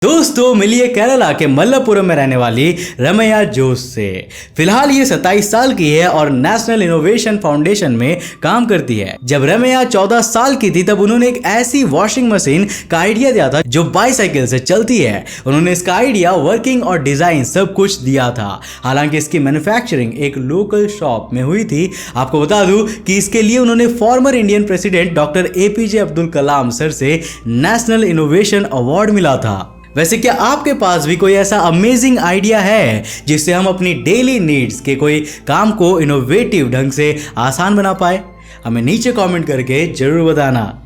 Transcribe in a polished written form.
दोस्तों मिलिए केरला के मल्लपुरम में रहने वाली रमैया जोस से। फिलहाल ये 27 साल की है और नेशनल इनोवेशन फाउंडेशन में काम करती है। जब रमैया 14 साल की थी तब उन्होंने एक ऐसी वॉशिंग मशीन का आइडिया दिया था जो बाईसाइकिल से चलती है। उन्होंने इसका आइडिया, वर्किंग और डिजाइन सब कुछ दिया था। हालांकि इसकी मैन्युफैक्चरिंग एक लोकल शॉप में हुई थी। आपको बता दूं कि इसके लिए उन्होंने former Indian president doctor APJ Abdul Kalam sir से नेशनल इनोवेशन अवार्ड मिला था। वैसे क्या आपके पास भी कोई ऐसा अमेजिंग आइडिया है जिससे हम अपनी डेली नीड्स के कोई काम को इनोवेटिव ढंग से आसान बना पाए? हमें नीचे कमेंट करके जरूर बताना।